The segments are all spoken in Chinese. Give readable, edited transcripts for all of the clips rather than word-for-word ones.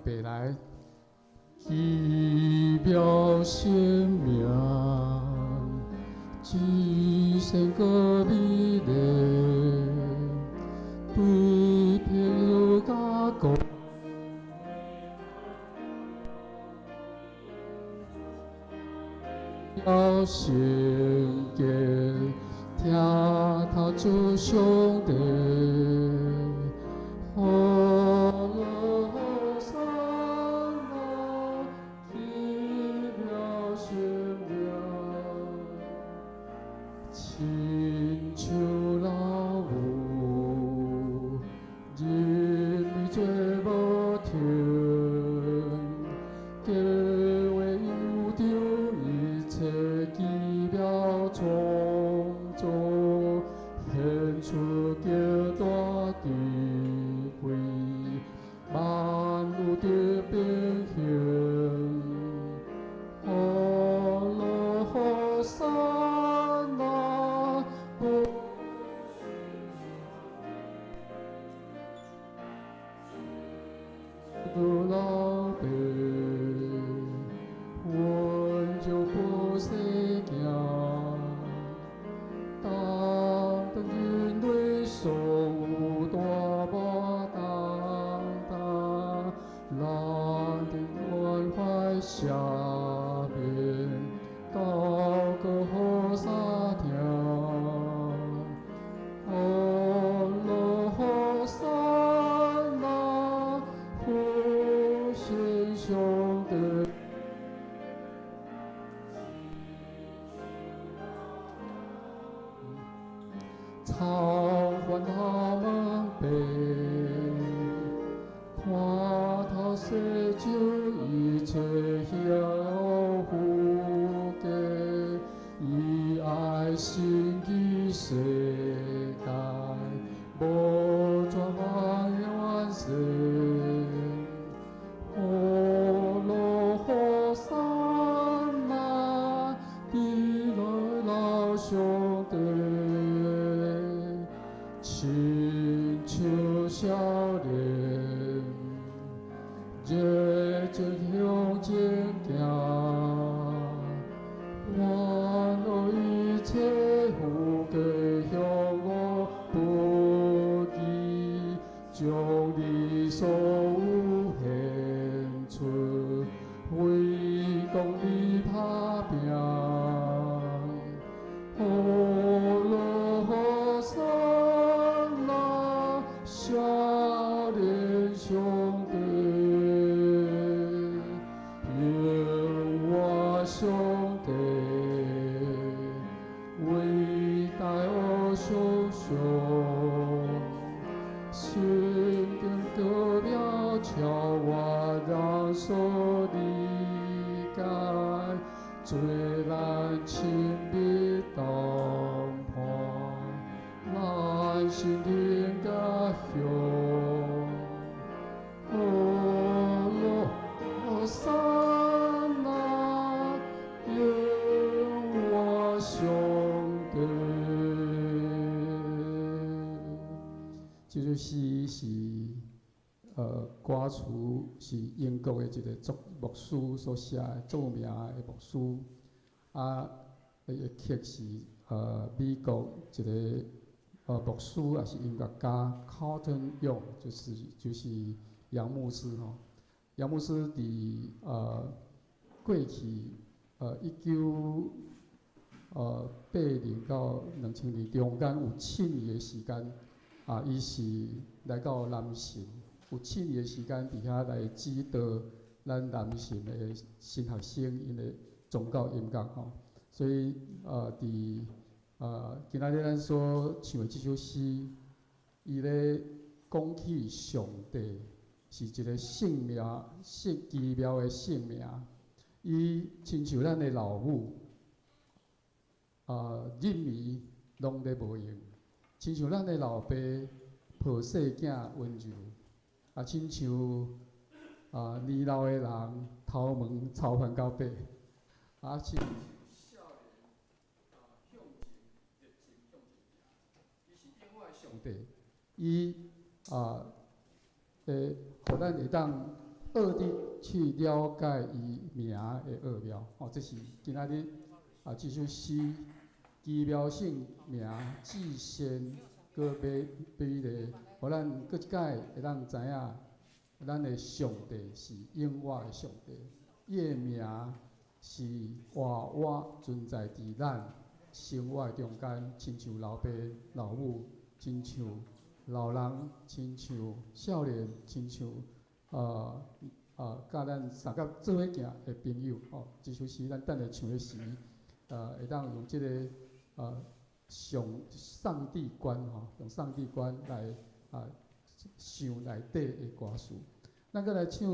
备来，奇妙生命，至善个美丽，对朋友甲讲。要圣洁，听他做兄弟，好乐好山啊，奇妙生命，亲像老母，人民做无停，计划有着一切奇妙创造，献出极大智慧，万物的变形，好乐好山啊！老爸，阮就不识行，当人类所有大无当，咱的关怀下面，祷告好三听，好乐好山啊！父亲兄弟。操烦他们背，看他世就一切有福给，以爱心的世界，无转万完成，好乐好山啊，地老兄弟。亲像少年，热情向前行，愿我一切福给向我不义，将你所有献出，为公义打拼，好乐好山啊！少年兄弟，永我兄弟，伟大的雄雄，心中得了桥我让所理解，最难亲密当伴。咱心灵家乡，好乐好山啊，永我兄弟。这首诗是歌词是英国的一个牧师所写的著名的牧师，啊，伊的曲是美国一个。牧师也是音乐家 Cotton Young， 就是杨牧师吼。杨牧师伫过去1980到2000年中间有7年的时间，伊是来到南神，有7年的时间伫遐来指导咱南神的新学生因的宗教音乐吼，所以伫今仔日咱所唱的这首诗，伊咧讲起上帝是一个性命，奇妙的性命。伊亲像咱的老母，日暝拢咧无用；亲像咱的老爸，抱细囝温柔，亲像年老的人头毛操烦到白，亲。上帝，伊互咱会当恶地去了解伊名的奥妙。哦，这是今仔日这首诗奇妙性名至善，搁美丽，互咱搁一解会当知影，咱的上帝是永远的上帝，伊的名是活活存在伫咱生活中间，亲像老爸老母，亲像老人，亲像少年，亲像甲咱相甲做伙行的朋友。哦，这首诗咱等下唱的时，会当用这个上帝观用上帝观来想内底的歌词。咱搁来唱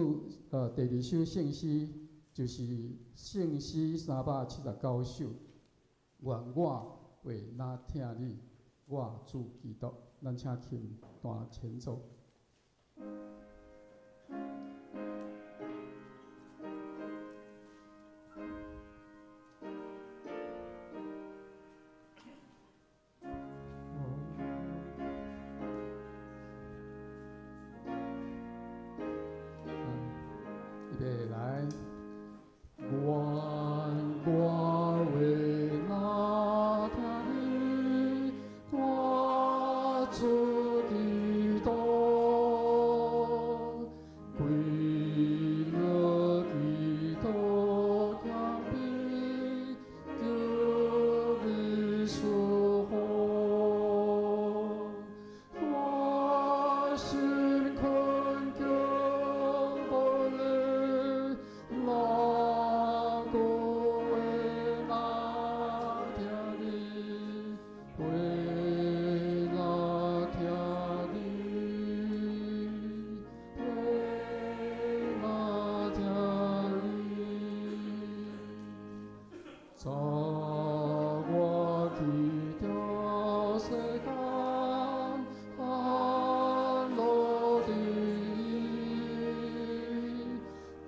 第二首圣诗，就是圣诗379首。愿我为哪听你，我主基督。咱请琴弹前奏。预备来，愿我为哪听你，我主基督，归了基督向你，救你属乎，我心困求无力，哪个为哪听你，为哪听你，为哪听你，在我去着世间安乐地，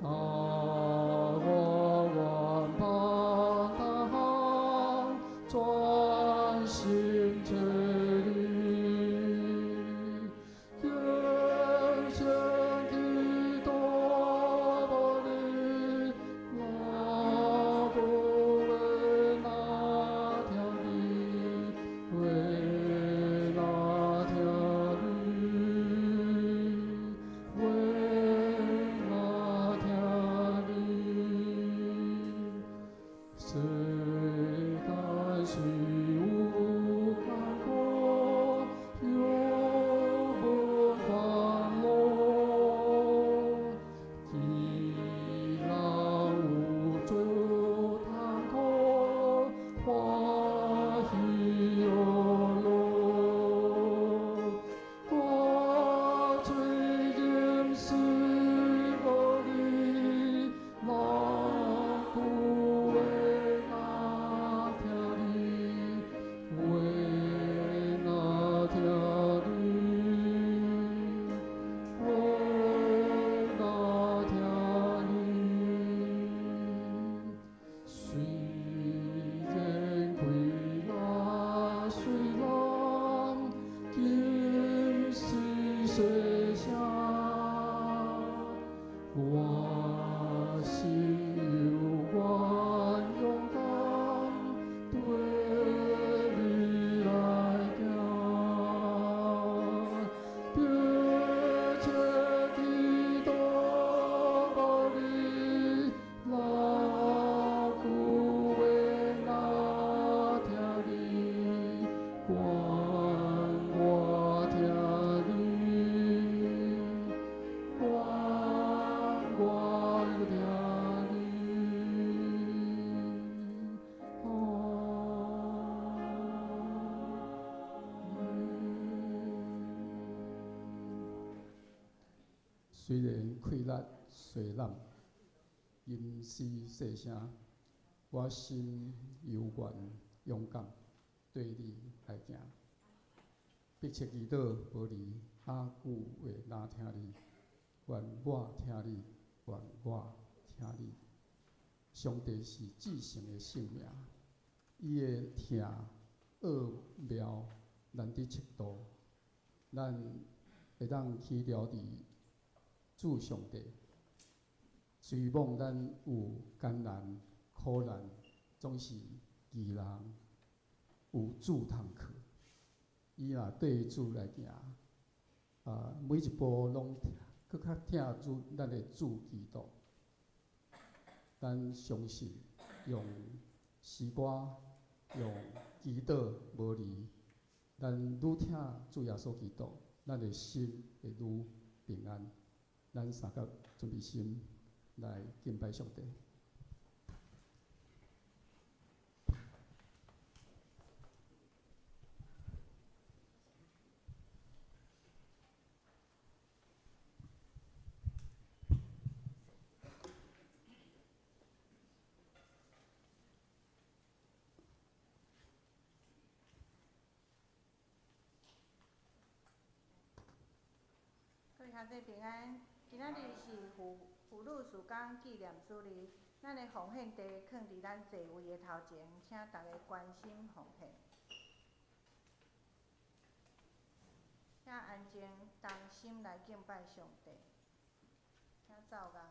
我愿帮他专心追你，更深地多么你，哪个为哪听你，为哪听你，为哪听你，世间虽有坎坷，有无烦恼，既然有做坎坷，欢喜乐乐，我最今是无你，哪个为哪听你，为哪听你，为哪听你，虽然困难，虽然今世世上，我心有愿勇敢对你来行，并且基督无你，哪个为哪听你，愿我听你，愿我听你。虽然溃烂碎烂，阴湿细声，我心犹原勇敢对你来行。迫切祈祷无离，哪久会哪听你？愿我听你，愿我听你。上帝是至圣的性命，伊的听奥妙难伫测度，咱会当起了伫主上帝随望咱有艰难、苦难，总是义人有主通靠。伊若对主来行，每一步拢搁较听主咱的主基督。咱相信用诗歌、用祈祷无离，咱愈听主耶稣基督，咱的心会愈平安。咱三个准备心来敬拜上帝。各位兄弟平安，今仔日是妇女事工纪念主日，咱的奉献地放伫咱座位的头前，请大家关心奉献。请安静，同心来敬拜上帝。请奏乐。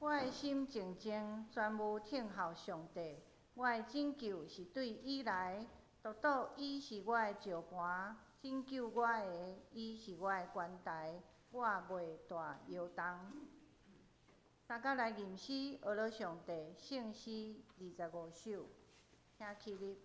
我的心静静，全无听候上帝。我的拯救是对伊来，独独伊是我的石盘，拯救我的，伊是我的关台，我袂大摇动。三甲来吟诗，学了上帝圣诗25首，请起立。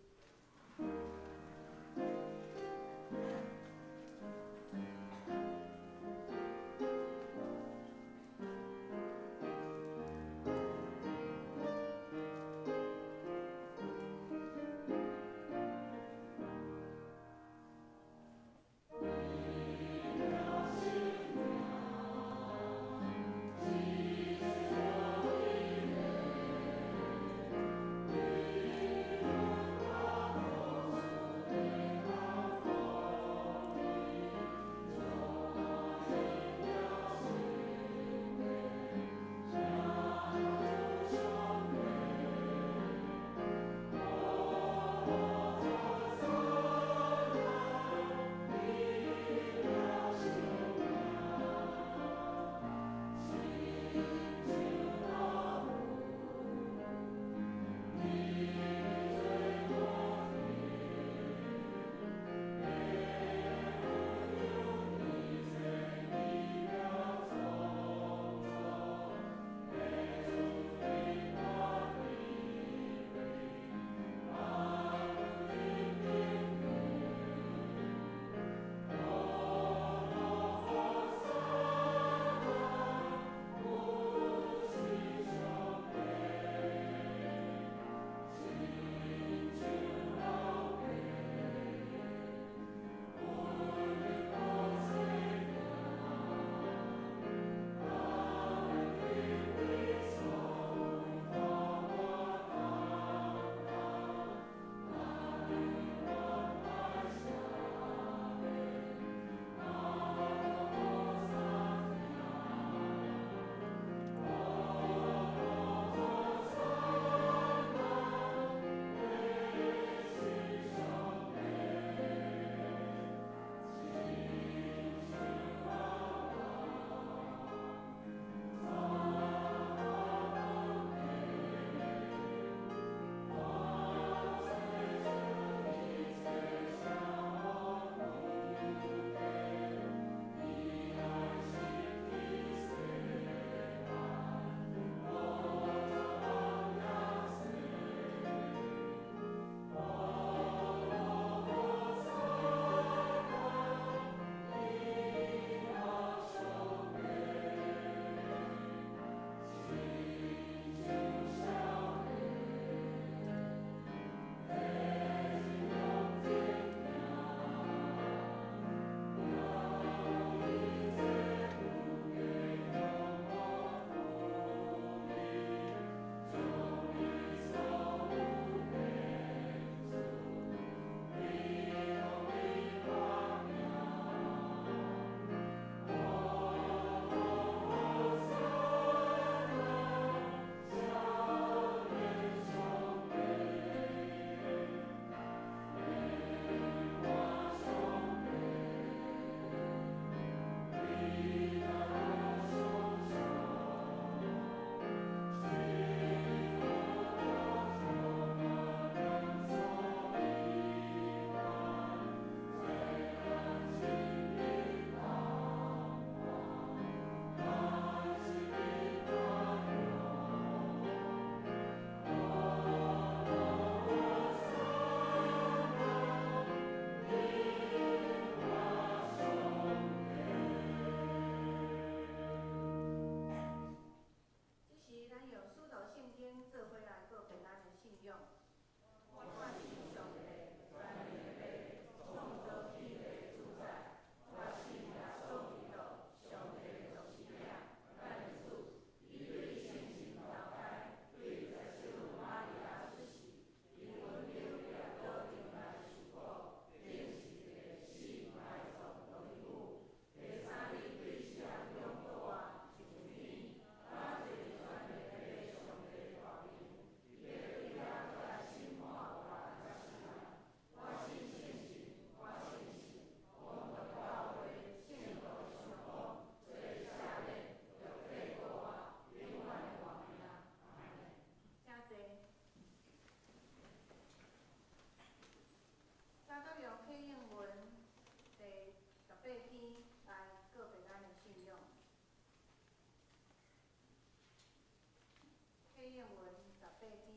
体验文18篇。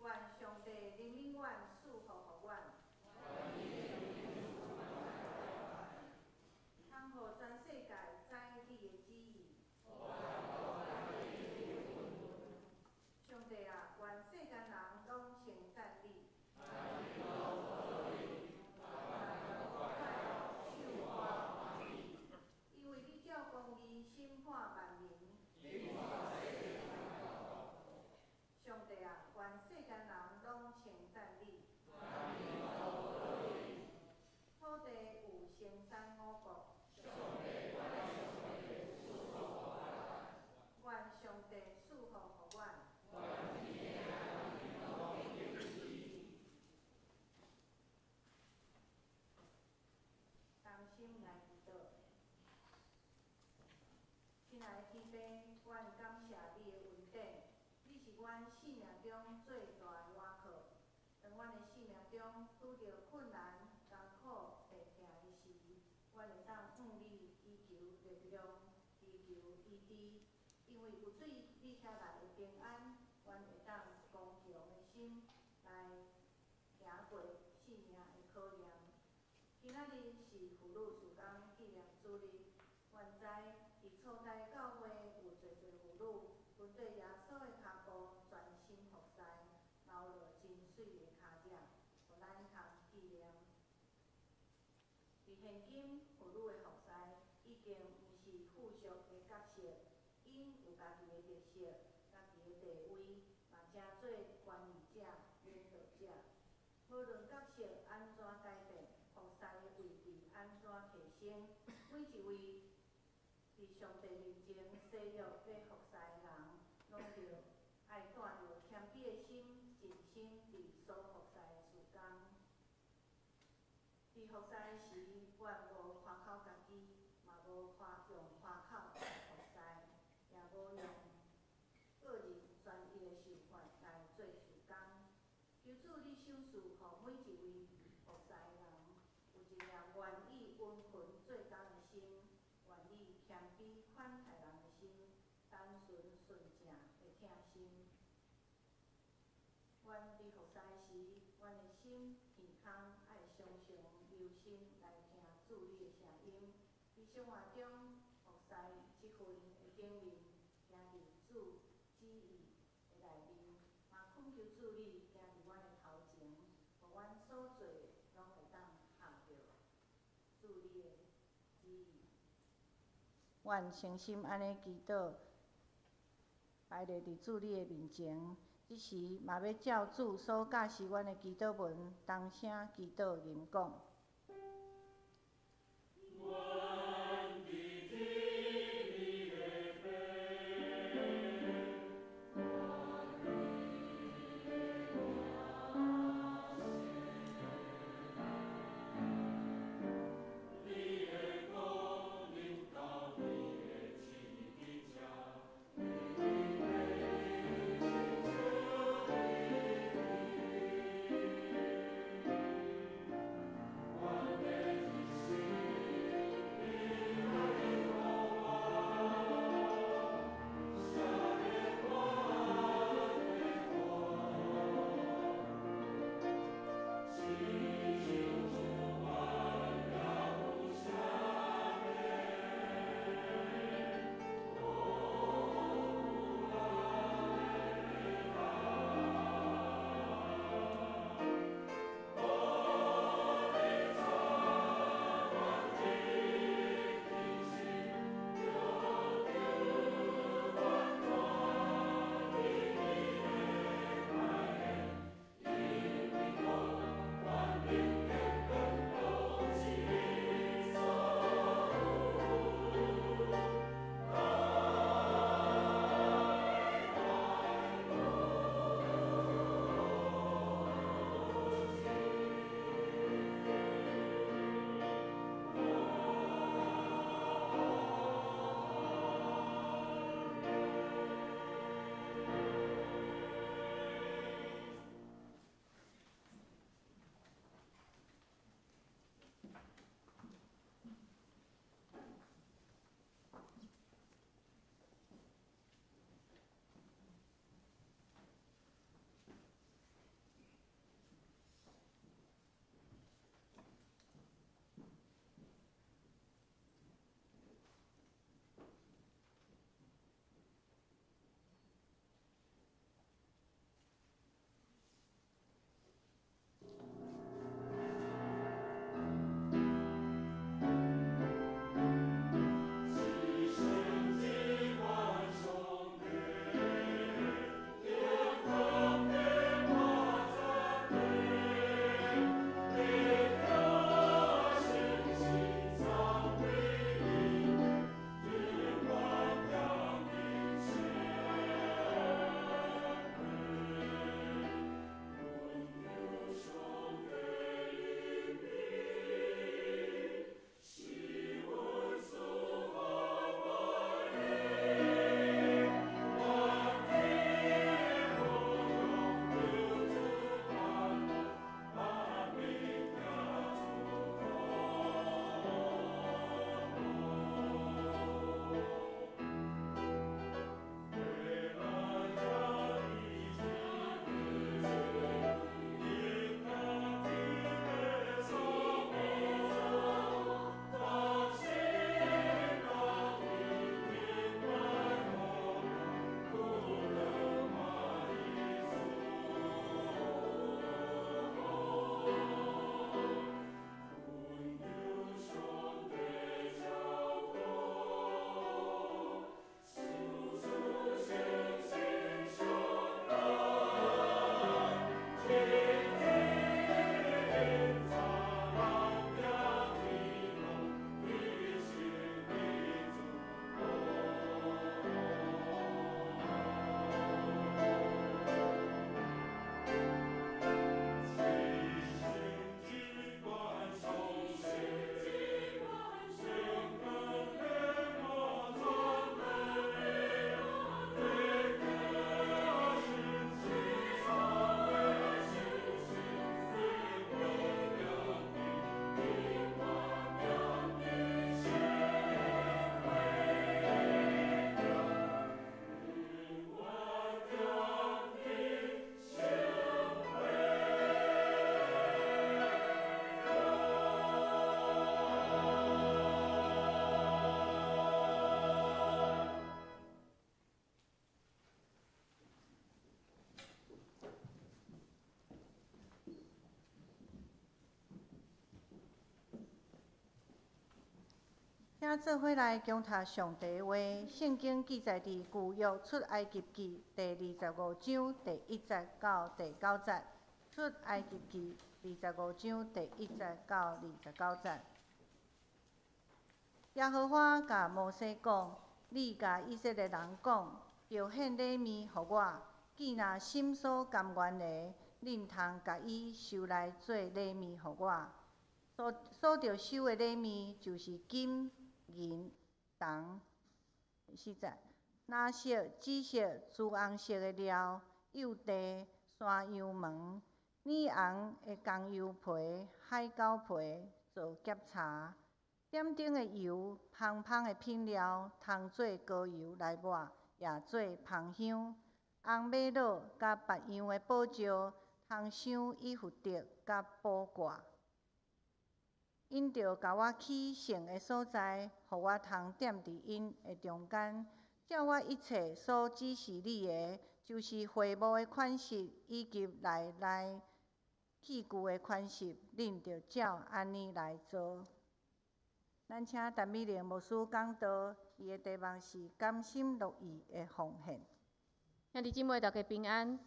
愿上帝怜悯阮，赐福予阮，通互全世界知你的旨意。上帝啊，愿世间人拢称赞你。因为你照公义审判万民。上帝啊，愿世间人拢称赞你。土地有生产五谷。愿上帝赐福予阮。同心来祈祷。亲爱的天父，阮感谢你的恩典，你是阮生命中最大的倚靠。当阮的生命中拄着困难、艰苦、病痛的时，阮会当向你祈求力量，祈求医治。因为有水你车内的平安，阮会当刚强的心来行过生命的考验。今仔日是妇女事工纪念主日，阮知伫初代教会有侪妇女，跟对耶稣的脚步专心服侍，留落真水的脚趾，互咱通纪念。伫现今，妇女的服侍已经毋是附属的角色，因有家己的特色、家己的地位，嘛正做管理者、领导者。无论角色安怎改变，服侍的位置安怎提升，每一位伫上帝面前誓约要服侍的人，拢着爱带着谦卑的心，尽心伫所服侍的事工。伫服侍的时，阮无夸口家己，嘛无用夸口来服侍，也无用个人专一的想法来做事工。求主你赏赐，互每一位服侍的人，有一颗愿意温存做工的心，愿意谦卑款待人的心，单纯纯正的疼心。阮伫服侍时，阮的心耳孔爱常常留心来听主你的声音。伫生活中服侍这份的经验，行伫主旨意的内面，嘛恳求主你行伫阮的头前，互阮所做的拢会当合着主你的旨意。阮诚心安尼祈祷，摆咧伫主你的面前。即时嘛要照主所教示阮的祈祷文，同声祈祷吟讲。请做伙来共读上帝话。圣经记载伫旧约出埃及记第25章第1节到第9节。出埃及记25章第1节到29节。耶和华甲摩西讲：你甲以色列人讲，要献礼物互我。既若心所甘愿的，你毋通甲伊收来做礼物互我。所着收的礼物就是金、银、铜。4节，蓝色、紫色、朱红色的料、柚地、山羊毛、紫红的公羊皮、海狗皮做夹叉。点灯的油、芳芳的品料，通做膏油来抹，也做芳香。红玛瑙甲别样的宝石，通镶以弗得甲宝挂。因着甲我起圣的所在，互我通踮伫因的中间，照我一切所指示你的，就是会幕的款式以及内器具的款式，恁着照安尼来做。咱请陈美玲牧师讲道，伊的题目是甘心乐意的奉献。兄弟姊妹，大家平安。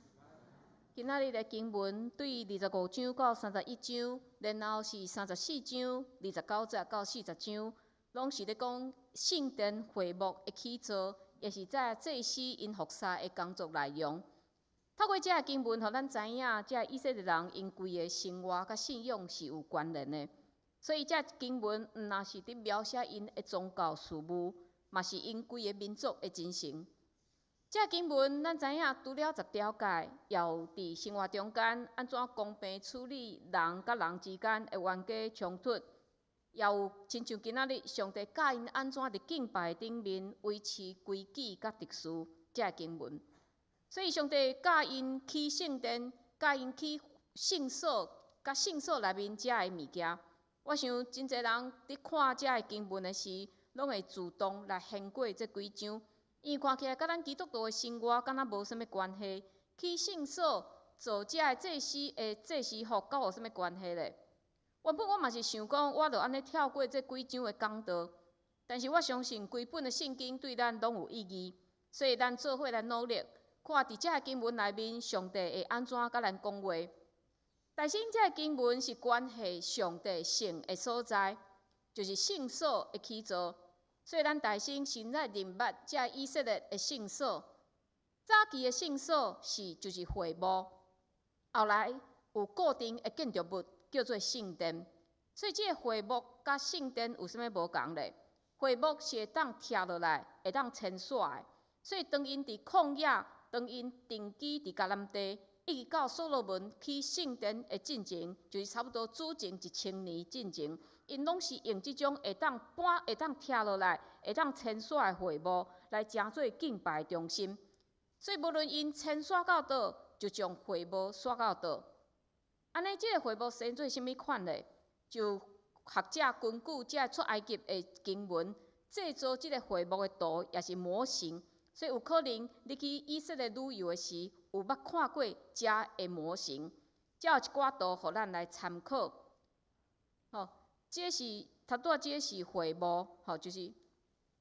今仔日的经文对25章到31章，然后是34章29节到40章，拢是咧讲圣殿会幕的起造，也是在祭司因服侍的工作内容。透过这经文，互咱知影，这以色列人因规个生活甲信仰是有关联的。所以这经文毋但是伫描写因的宗教事务，嘛是因规个民族的精神。这经文咱知影，除了10条诫，也有伫生活中间安怎公平处理人甲人之间的冤家冲突，也有亲像今仔日上帝教因安怎伫敬拜顶面维持规矩甲秩序。这经文，所以上帝教因起圣殿，教因起圣所，甲圣所内面遮的物件。我想真侪人伫看遮个经文的时，拢会自动来献过这几章。因为看起来，甲咱基督徒的生活敢若无啥物关系。去圣所做遮个祭司的祭司服，甲有啥物关系咧？原本我嘛是想讲，我著安尼跳过这几章的讲道，但是我相信规本的圣经对咱拢有意义，所以咱做伙来努力，看伫遮个经文内面，上帝会安怎甲咱讲话。但是遮个经文是关系上帝圣的所在，就是圣所的起造。所以咱大心现在认捌遮以色列的圣所，早期的圣所就是会幕，后来有固定的建筑物叫做圣殿。所以这个会幕甲圣殿有啥物无共咧？会幕是会当拆落来，会当牵线的。所以当因伫旷野，当因定居伫迦南地，一直到所罗门起圣殿的进程，就是差不多主前1000年进程。因拢是用即种会当搬、会当拆落来、会当牵线的会幕来成做敬拜中心。所以无论因牵线到倒，就将会幕线到倒。安尼，即个会幕生做啥物款咧？就学者根据即出埃及的经文，制作即个会幕的图也是模型。所以有可能你去以色列旅游的时，有捌看过遮的模型。遮有一寡图，互咱来参考。吼。这是这是会幕，吼，就是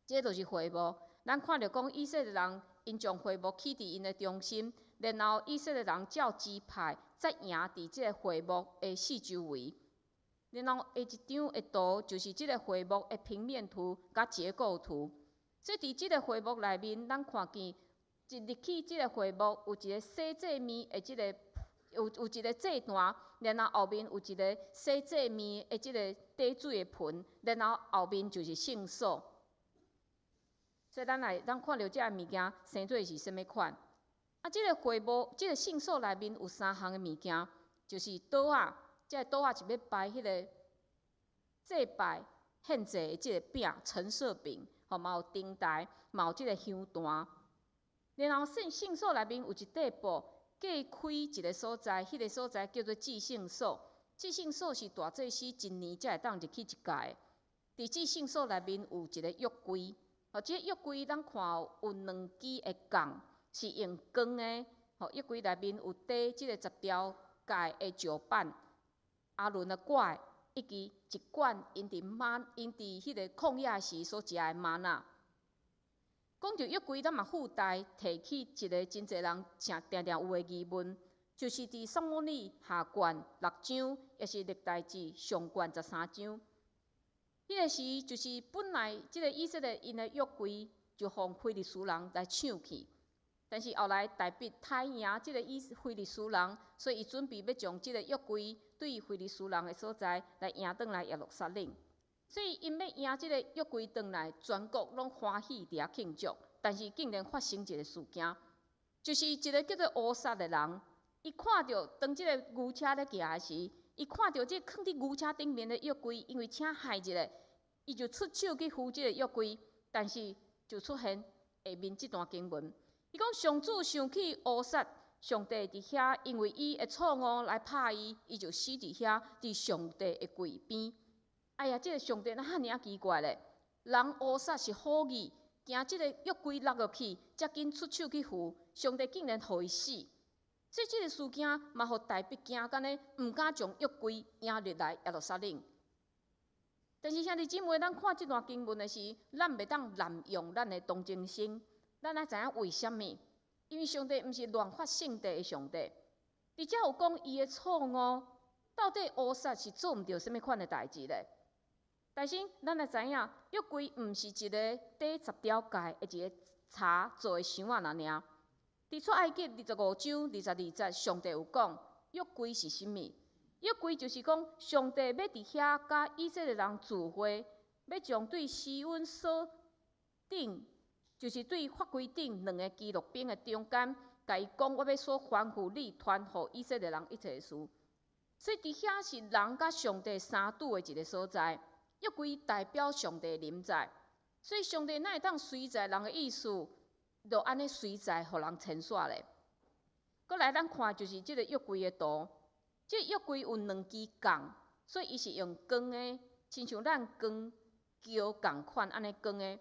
这就是会幕。咱看到讲以色列人因将会幕起伫因的中心，然后以色列人照支派再赢伫这个会幕的四周围。然后下一张的图就是这个会幕的平面图甲结构图。所以伫这个会幕内面，咱看见一入去这个会幕有一个洗祭面的这个有一个祭坛。然后后面有一个洗祭面的即个滴水的盆，然后后面就是圣所。所以咱看到这物件生做是啥物款？啊，即个会幕，即个圣所内面有3项的物件，就是桌仔，即个桌仔是要摆迄个祭拜献祭的即个饼，陈设饼，吼，嘛有灯台，嘛有即个香坛。然后圣所内面有一块布。隔开一个所在，迄个所在叫做至圣所。至圣所是大祭司一年才会当入去一届。伫至圣所内面有一个约柜，即个约柜咱看有2支的杠，是用钢的。约柜内面有缀即个10条界的石板，阿伦的拐，以及一罐因伫迄个旷野时所食的玛纳。讲到约柜，咱嘛附带提起一个真侪人常有的疑问，就是伫撒母耳下卷6章，也是历代志上卷13章。迄个时就是本来即个以色列因的约柜就互非利士人来抢去，但是后来大卫杀赢即个非利士人，所以伊准备要将即个约柜对非利士人的所在来赢转来耶路撒冷。所以因要赢即个约柜转来，全国拢欢喜伫遐庆祝。但是竟然发生一个事件，就是一个叫做乌撒的人，伊看到当即个牛车咧行的时，伊看到即放伫牛车顶面的约柜，因为请害一个，伊就出手去扶即个约柜，但是就出现下面即段经文，伊讲上主想起乌撒，上帝伫遐，因为伊会错误来拍伊，伊就死伫遐，伫上帝的柜边。哎呀，即个上帝哪遐尔奇怪咧？人乌撒是好意，惊即个约柜落落去，才紧出手去扶，上帝竟然互伊死。所以即个事件嘛，互大卫惊干呢，毋敢将约柜迎入来耶路撒冷。但是兄弟姊妹，咱看即段经文的时，咱袂当滥用咱的同情心。咱爱知影为虾米？因为上帝毋是乱发圣地的上帝，而且有讲伊的错误，到底乌撒是做毋到什么款的代志咧？但是咱也知影，约柜毋是一个底10条界的一个柴做的箱仔尔。伫出埃及25章22节，上帝有讲约柜是甚物？约柜就是讲上帝要伫遐甲以色列人聚会，要将对西阮所顶，就是对法柜顶2个基路兵的中间，甲伊讲我要所吩咐你传互以色列人一切事。所以伫遐是人甲上帝相拄的一个所在。约柜代表上帝临在，所以上帝哪会当随在人的意思，就安尼随在互人牵线咧。搁来咱看就是即个约柜的图，即个约柜有2支杠，所以伊是用钢的，亲像咱钢桥共款安尼钢的。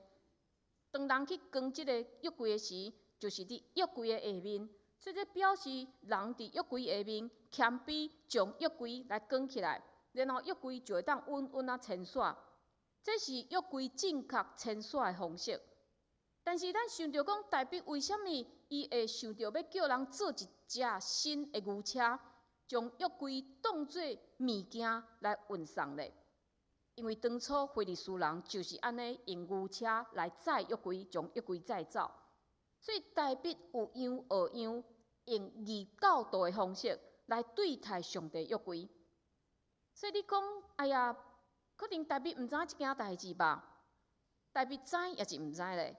当人去钢即个约柜的时，就是伫约柜的下面，所以这表示人伫约柜下面谦卑，将约柜来钢起来。然后约柜就会当稳稳啊牵线，这是约柜正确牵线的方式。但是咱想着讲，大卫为什么伊会想着要叫人做一只新的牛车，将约柜当作物件来运送咧？因为当初非利士人就是安尼用牛车来载约柜，将约柜载走。所以大卫有样学样，用义教导的方式来对待上帝约柜。所以你讲，哎呀，可能大卫毋知影即件代志吧？大卫知也是毋知咧。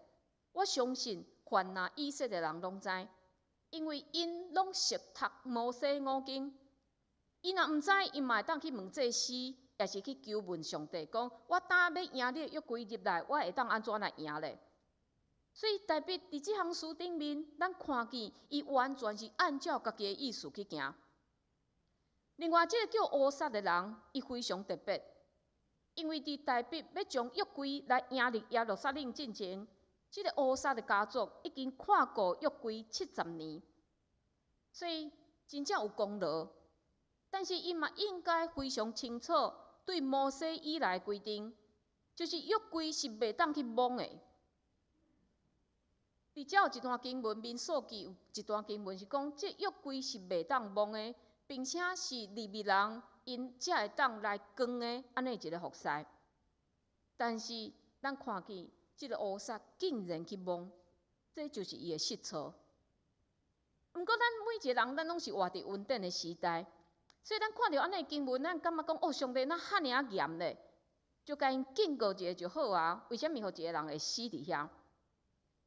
我相信，凡那以色列人拢知，因为因拢熟读摩西五经。因若毋知，因嘛会当去问祭司，也是去求问上帝，讲我打要赢你约柜入来，我会当安怎来赢咧？所以大卫伫即项事顶面，咱看见伊完全是按照家己的意思去行。另外，即个叫乌撒的人，伊非常特别，因为伫大卫要将约柜来迎入耶路撒冷进前，即个乌撒的家族已经看过约柜70年，所以真正有功劳。但是伊嘛应该非常清楚对摩西以来规定，就是约柜是袂当去摸的。而且有一段经文，民数记有一段经文是讲，即约柜是袂当摸的。并且是利未人因才会当来扛的安尼一个服侍，但是咱看见即个乌撒竟然去摸，这就是伊的失措。毋过咱每一个人，咱拢是活伫稳定的时代，所以咱看到安尼经文，咱感觉讲哦，上帝哪遐尔严咧，就甲因警告一下就好啊。为虾米互一个人会死伫遐？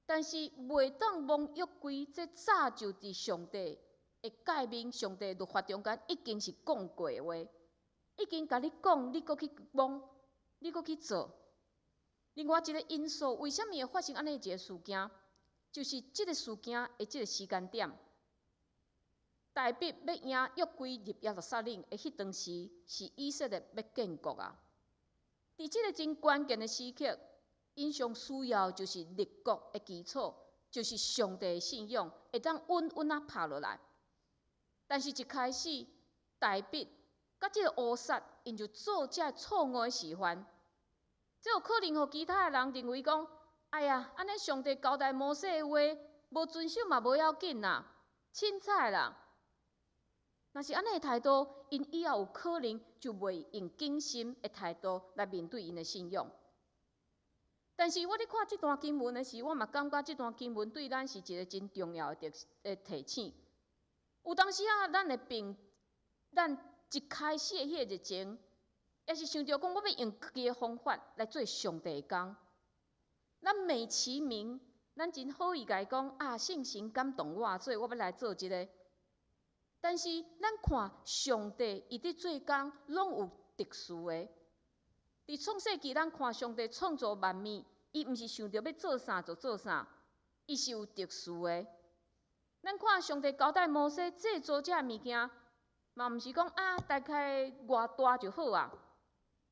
但是袂当摸约柜，这早就伫上帝会界面，上帝律法中间已经是讲过的话，已经甲你讲，你搁去摸，你搁去做。另外一个因素，为什么会发生安尼一个事件？就是即个事件的即个时间点，大卫要赢约柜入耶路撒冷的迄当时，是以色列要建国啊。伫即个真关键的时刻，因上需要就是立国的基础，就是上帝的信仰，会当稳稳啊拍落来。但是一开始，大卫甲即个乌撒，因就做遮错误的示范。这有可能互其他的人认为讲，哎呀，安尼上帝交代摩西的话，无遵守嘛无要紧啦，凊彩啦。若是安尼的态度，因以后有可能就袂用谨慎的态度来面对因的信仰。但是我咧看这段经文的时，我嘛感觉这段经文对咱是一个真重要的提醒。有当时啊，咱一开始的迄个热情，也是想着讲，我要用家己的方法来做上帝的工。咱美其名，咱真好意甲伊讲啊，圣神感动我，所以我要来做一个。但是咱看上帝伊伫做工，拢有特殊的。伫创世纪，咱看上帝创造万物，伊毋是想着要做啥就做啥，伊是有特殊的。咱看上帝交代摩西制作遮物件，嘛毋是讲啊，大概偌大就好啊。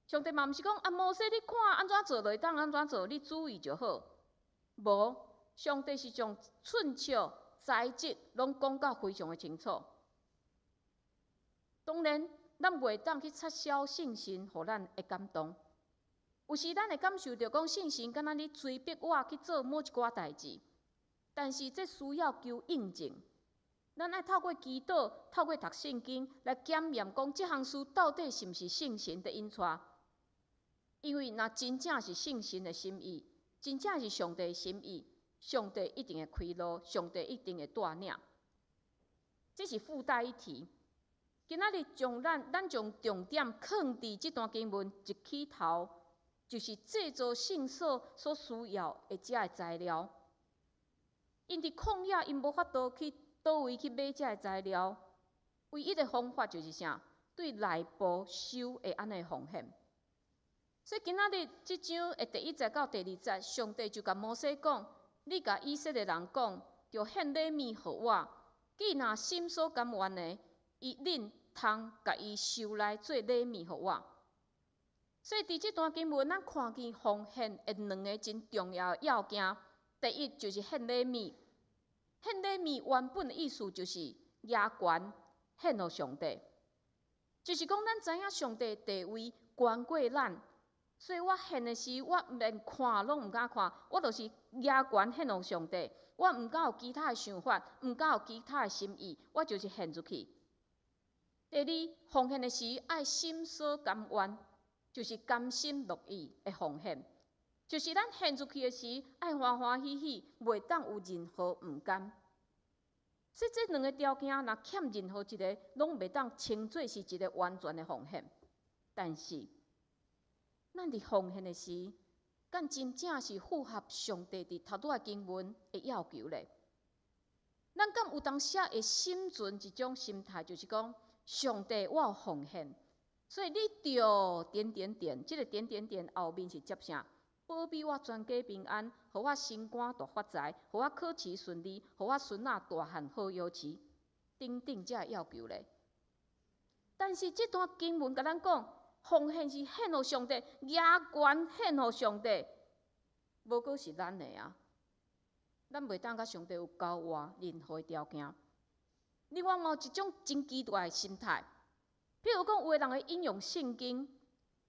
上帝嘛毋是讲啊，摩西你看安怎做就会当安怎做，你注意就好。无，上帝是将寸尺、材质拢讲到非常的清楚。当然，咱袂当去撤销圣神，互咱的感动。有时咱会感受到讲圣神敢若咧催逼我去做某一寡代志，但是这需要求印证。咱爱透过祈祷、透过读圣经来检验讲这项事到底是毋是圣神的引带。因为若真正是圣神的心意，真正是上帝的心意，上帝一定会开路，上帝一定会带领。这是附带一提。今仔日咱将重点放伫这段经文一起头。就是制作圣所所需要的遮个材料，因伫旷野，因无法度去倒位去买遮个材料，唯一的方法就是啥？对内部收的安尼奉献。所以今仔日即章的第1节到第2节，上帝就甲摩西讲：你甲以色列人讲，就献礼物互我，既若心所甘愿的，恁通甲伊收来做礼物互我。所以，伫这段经文，咱看见奉献的2个真重要的要件。第一就是献礼物，献礼物原本的意思就是野权献互上帝，就是讲咱知影上帝的地位悬过咱，所以我献的时，我连看拢毋敢看，我就是野权献互上帝，我毋敢有其他的想法，毋敢有其他的心意，我就是献出去。第二，奉献的时爱心所甘愿。就是甘心乐意的奉献，就是咱献出去的时，爱欢欢喜喜，袂当有任何毋甘。所以这2个条件，若欠任何一个，拢袂当称作是一个完全的奉献。但是，咱伫奉献的时，敢真正是符合上帝伫头拄仔经文的要求咧？咱敢有当时会心存一种心态，就是讲，上帝我有奉献。所以你着这个后面是接啥？保庇我全家平安，互我升官大发财，互我考试顺利，互我孙仔大汉好有饲，等等这要求咧。但是这段经文甲咱讲，奉献是献互上帝，野权献互上帝，无过是咱的啊。咱袂当甲上帝有交换任何条件。另外，嘛有一种真奇怪的心态。譬如讲，有个人会引用圣经，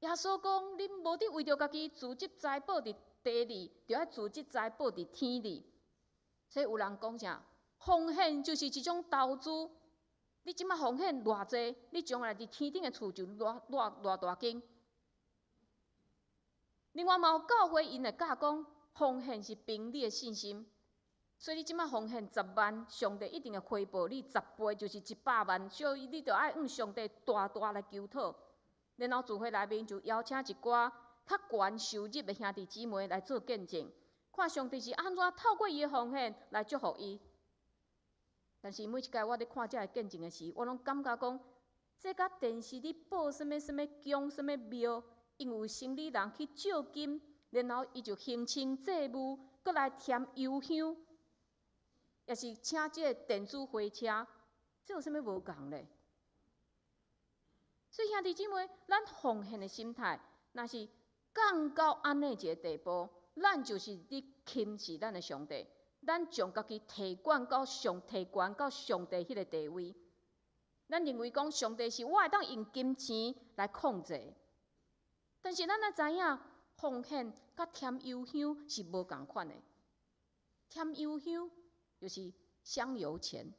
耶稣讲：恁无伫为着家己自积财宝伫地里，就要自积财宝伫天里。所以有人讲啥？奉献就是一种投资。你即摆奉献偌济，你将来伫天顶的厝就偌大间。另外，嘛有教会因会教讲，奉献是凭你的信心。所以你即摆奉献10万，上帝一定会回报你10倍，就是100万。所以你着爱向上帝大来求讨，然后聚会内面就邀请一寡较悬收入的兄弟姊妹来做见证，看上帝是安怎透过伊的奉献来祝福伊。但是每一届我咧看这个见证的时，我拢感觉讲，这甲电视咧报什么宫、什么庙，因为生理人去借金，然后伊就行清祭物，搁来添油香。也是请这个电子花车，这有啥物无共咧？所以兄弟姊妹，咱奉献的心态，若是降到安尼一个地步，咱就是伫轻视咱的上帝，咱将家己提悬到上帝迄个地位。咱认为讲上帝是我会当用金钱来控制，但是咱也知影，奉献甲添油香是无共款的。添油香就是香油钱，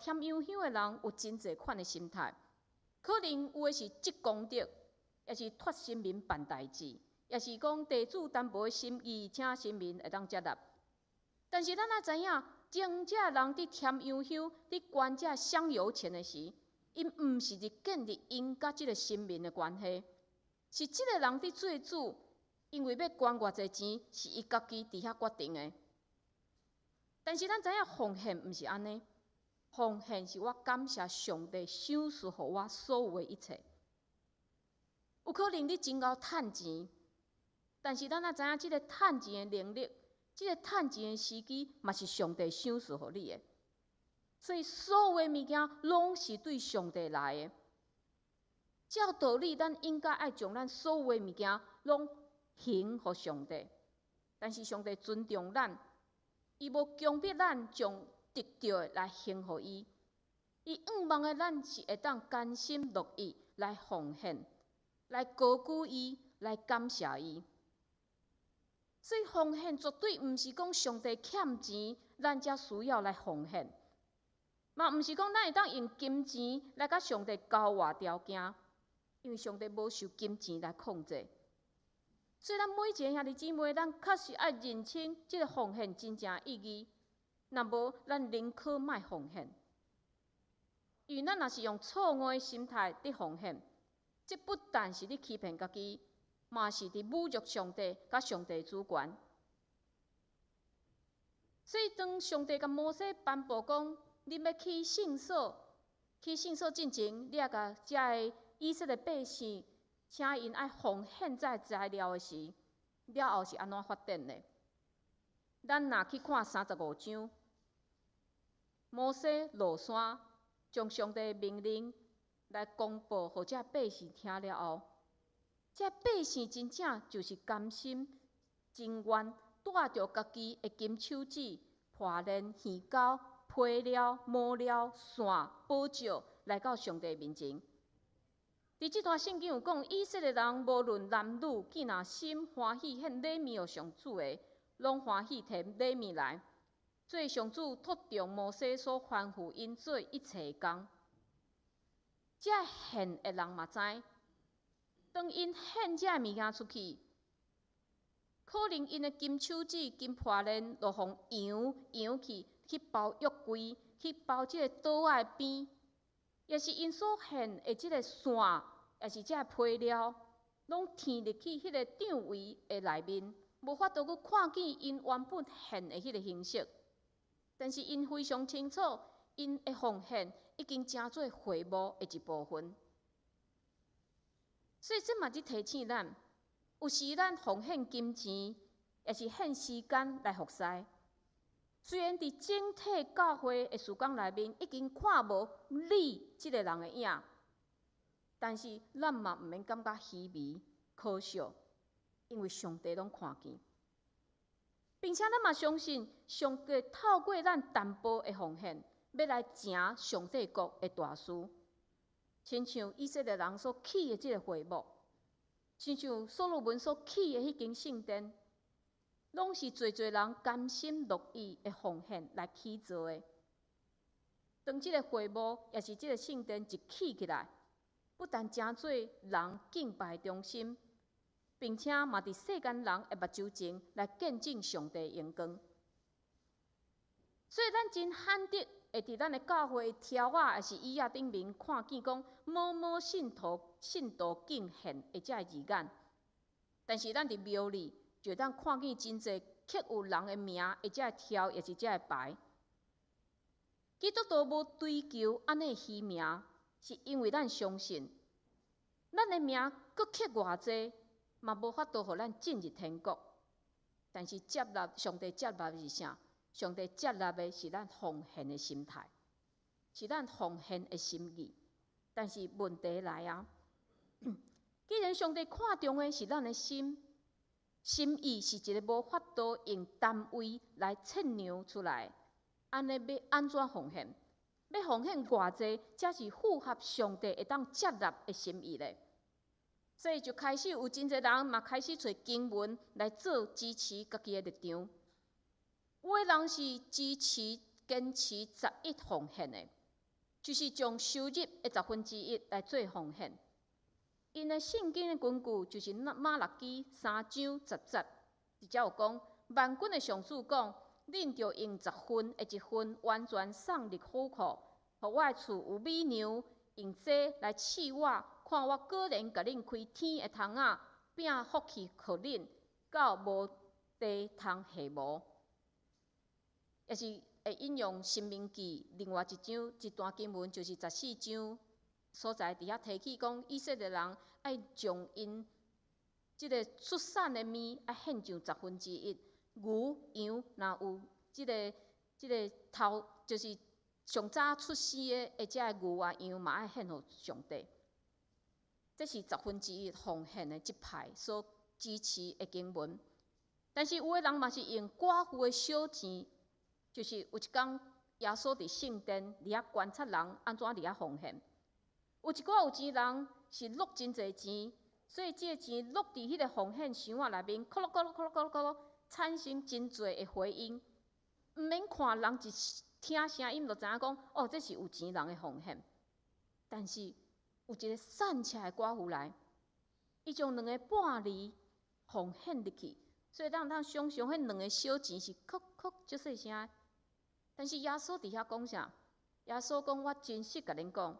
添油香的人有真侪款的心态，可能有的是积功德，也是托神明办代志，也是讲地主担保的心意，请神明会当接纳。但是咱也知影，真正人伫添油香、伫捐这香油钱的时，因毋是伫建立因甲即个神明的关系，是即个人伫做主，因为要捐偌济钱，是伊家己伫遐决定的。但是咱知影奉献毋是安尼，奉献是我感谢上帝赏赐互我所有的一切。有可能你真够趁钱，但是咱也知影即个趁钱的能力，即个趁钱的时机，嘛是上帝赏赐互你的。所以所有的物件拢是对上帝来的。照道理，咱应该爱将咱所有的物件拢献互上帝。但是上帝尊重咱，伊无强迫咱将得到的来献互伊。伊仰望的咱是会当甘心乐意来奉献，来高举伊，来感谢伊。所以奉献绝对毋是讲上帝欠钱，咱才需要来奉献。嘛，毋是讲咱会当用金钱来甲上帝交换条件，因为上帝无受金钱来控制。所以咱每一个兄弟姊妹，咱确实爱认清即个奉献真正意义。若无，咱宁可莫奉献，因为咱若是用错误的心态伫奉献，这不但是伫欺骗家己，嘛是伫侮辱上帝甲上帝主权。所以当上帝甲摩西颁布讲，你要去圣所，去圣所进前，你也甲遮个以色列百姓，请因爱奉献在材料的时，了后是安怎发展的？咱若去看35章，摩西落山，将上帝的命令来公布，互遮百姓听了后，遮百姓真正就是甘心、真愿带着家己的金手指、破链、鱼钩、皮料、毛料、线、宝石来到上帝面前。伫这段圣经有讲，以色列人无论男女，既若心欢喜献礼物予上主的，拢欢喜摕礼物来。所以上主托着摩西所吩咐因做一切工。这献的人嘛知，当因献这物件出去，可能因的金手指、金破链，就互扬去包约柜，去包这个刀仔的边，也是因所献的这个线，也是这个皮料，拢填入去迄个场位的内面，无法度去看见因原本献的迄个形式。但是因非常清楚，因的奉献已经成做会幕的一部分。所以这嘛是提醒咱，有时咱奉献金钱，也是献时间来服侍。虽然伫整体教会的时光内面已经看无你这个人的影，但是咱嘛毋免感觉稀微、可笑，因为上帝拢看见。并且咱嘛相信，上帝透过咱淡薄的奉献，要来成上帝国的大事。亲像以色列人所起的这个会幕，亲像所罗门所起的迄间圣殿，拢是侪侪人甘心乐意的奉献来起造的。当这个会幕也是这个圣殿一起起来，不但成做人敬拜中心，并且嘛伫世间人的目睭前来见证上帝的荣光。所以咱真罕得会伫咱的教会条仔还是椅仔顶面看见讲某某信徒敬献的这字眼，但是咱伫庙里就当看见真侪刻有人的名的这条也是这牌。基督徒无追求安尼虚名，是因为咱相信，咱的名搁刻偌济，嘛无法度互咱进入天国。但是接纳上帝接纳的是啥？上帝接纳的是咱奉献的心态，是咱奉献的心意。但是问题来啊，既然上帝看重的是咱的心意是一个无法度用单位来测量出来，安尼要安怎奉献？要奉献偌济，才是符合上帝会当接纳的心意咧。所以就开始有真侪人嘛开始找经文来做支持家己的立场。有的人是支持坚持11奉献的，就是将收入的1/10来做奉献。因的圣经的根据就是马勒基3章10节，直接有讲，万军的上主讲，恁着用10分的1分完全送入虎库，互我的厝有美牛，用这来赐我，看我果然甲恁开天的窗仔，并福气互恁，到无地通下无。也是会引用《申命记》另外一段经文，就是14章所在，伫遐提起讲，以色列人爱将因即个出产的面爱献上1/10，牛羊若有即个头，就是上早出生的遮个牛啊羊嘛爱献互上帝。这是1/10奉献的即派所支持的经文。但是有的人嘛是用寡妇的小钱。就是有一天，耶稣伫圣殿伫遐观察人安怎伫遐奉献。有一寡有钱人是落真侪钱，所以这个钱落伫迄个奉献箱仔内面，咕噜咕噜咕噜咕噜咕噜，产生真侪的回音。毋免看人一听声音就知影讲，哦，这是有钱人的奉献。但是有一个善车的寡妇来，伊将2个半厘奉献入去，所以咱想象迄2个小钱是哭哭足细声。但是耶稣伫遐讲啥？耶稣讲：我真实甲恁讲，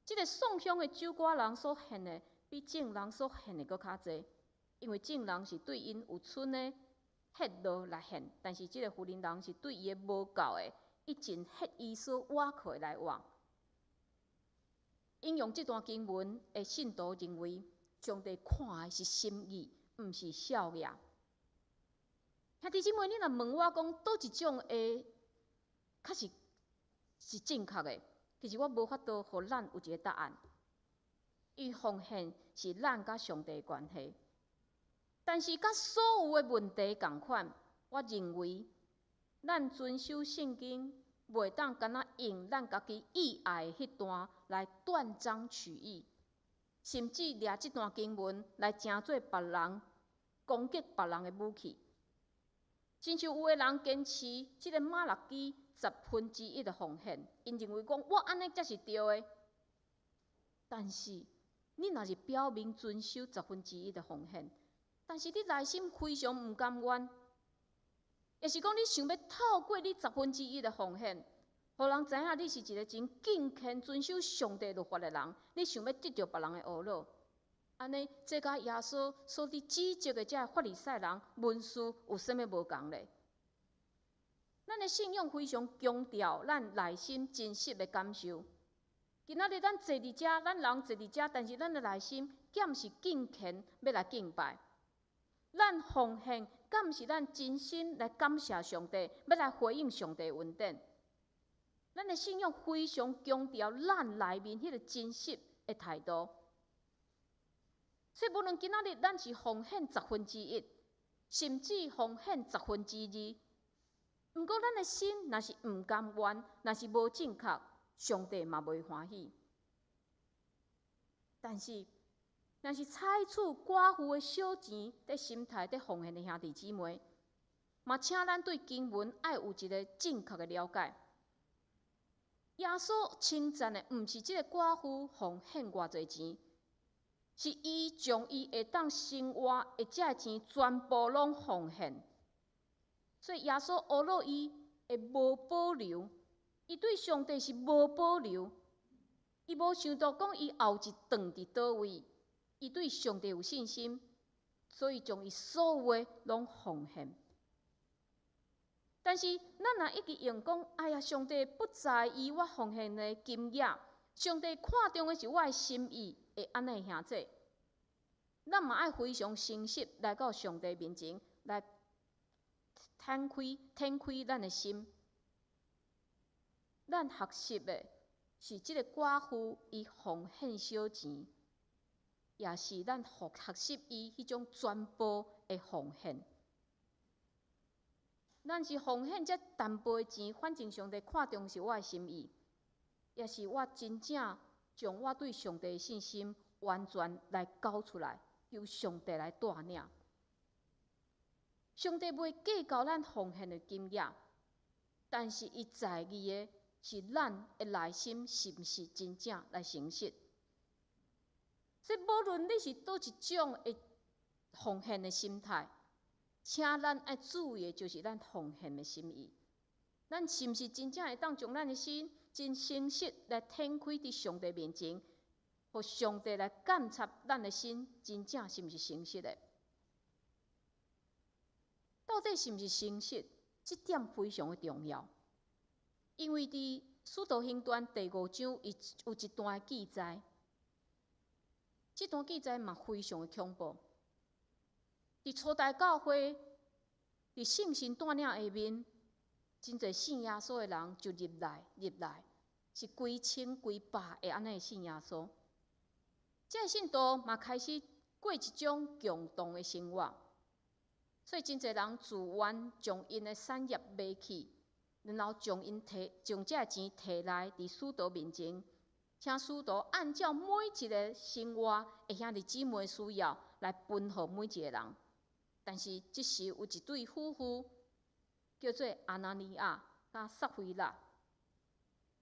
即个送香的酒歌人所献的，比正人所献的搁较济。因为正人是对因有剩的迄落来献，但是即个妇人人是对伊的无够的，一尽迄伊所挖开来换。引用这段经文的信徒认为，上帝看的是心意，毋是少爷。兄弟姊妹，你若问我讲，倒一种的？确实是正确的，其实我无法度互咱有一个答案。伊奉献是咱甲上帝的关系，但是甲所有的问题共款，我认为咱遵守圣经，袂当干那用咱家己意爱的迄段来断章取义，甚至掠这段经文来成做别人攻击别人的武器。亲像有的人坚持即个马勒基1/10的奉献，因认为讲我安尼才是对的。但是你若是表明遵守1/10的奉献，但是你内心非常毋甘愿，也是讲你想要透过你1/10的奉献，互人知影你是一个真敬虔、遵守上帝律法的人，你想要得到别人的懊恼。安尼，这甲耶稣所伫指责的这法利赛人、文士有啥物无共咧？咱的信仰非常强调咱内心真实的感受。今仔日咱坐伫遮，咱人坐伫遮，但是咱的内心敢是敬虔要来敬拜？咱奉献敢是咱真心来感谢上帝，要来回应上帝的恩典？咱的信仰非常强调咱内面迄个真实的态度。所以，无论今仔日咱是奉献1/10，甚至奉献2/10，毋过咱的心若是毋甘愿，若是无正确，上帝嘛袂欢喜。但是，若是采取寡妇的小钱在心态在奉献的兄弟姊妹，嘛请咱对经文爱有一个正确的了解。耶稣称赞的毋是即个寡妇奉献偌济钱。是伊将伊会当生活的遮个钱全部拢奉献，所以耶稣学了伊会无保留，伊对上帝是无保留，伊无想到讲伊后一顿伫倒位，伊对上帝有信心，所以将伊所有的拢奉献。但是咱若一直用讲，哎呀，上帝不在意我奉献的金额，上帝看重的是我的心意。会安尼兄弟，咱嘛爱非常诚实来到上帝面前，来摊开咱的心。咱学习的是即个寡妇伊奉献小钱，也是咱学习伊迄种全部的奉献。咱是奉献这淡薄的钱，反正上帝看重是我的心意。也是我真正将我对上帝的信心完全来交出来，由上帝来带领。上帝袂计较咱奉献的金额，但是伊在意的是咱的内心是毋是真正来诚实。所以，无论你是倒一种的奉献的心态，请咱爱注意的就是咱奉献的心意。咱是毋是真正会当将咱的心真诚实来展开伫上帝面前，互上帝来检察咱的心真正是毋是诚实的？到底是毋是诚实？这点非常的重要，因为伫《使徒行传》第5章，伊有一段的记载，这段记载嘛非常的恐怖。伫初代教会，伫圣神带领下面，真侪信耶稣的人就入来，是几千几百个安尼信耶稣。这信徒嘛开始过一种共同的生活。所以真侪人自愿将因的产业卖去，然后将这钱摕来伫使徒面前，请使徒按照每一个生活的兄弟姊妹需要来分互每一个人。但是这时有一对夫妇叫做阿拿尼亚甲撒菲拉，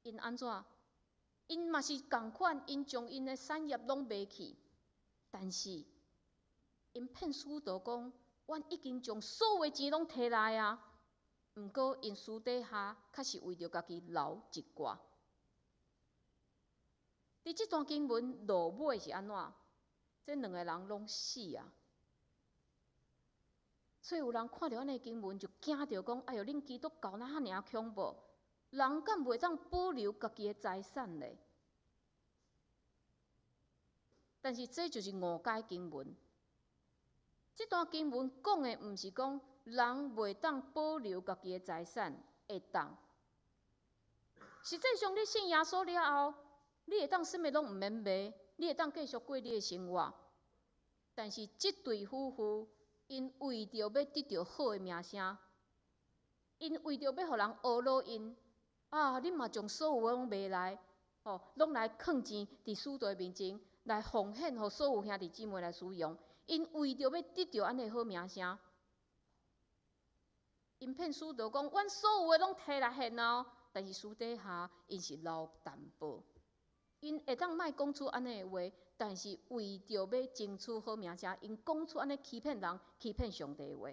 因安怎？因嘛是共款，因将因的产业拢卖去，但是因骗使徒讲。阮已经将所有的钱拢摕来啊，毋过因私底下确实为着家己留一寡。伫即段经文落尾是安怎？这两个人拢死啊！所以有人看到安尼经文就惊着讲：哎哟，恁基督教哪遐尔恐怖？人敢袂当保留家己的财产呢？但是这就是误解经文。这段经文讲的毋是讲人袂当保留家己的财产，会当。实际上，你信耶稣了后，你会当啥物拢毋免卖，你会当继续过你的生活。但是，这对夫妇因为着要得到好的名声，因为着要互人学老因啊，恁嘛将所有的拢卖来，拢来囥钱伫使徒面前来奉献，互所有兄弟姊妹来使用。因为着要得到安尼好名声，因骗使徒讲，阮所有的拢摕来献哦，但是私底下因是留淡薄。因会当莫讲出安尼的话，但是为着要争取好名声，因讲出安尼欺骗人、欺骗上帝的话。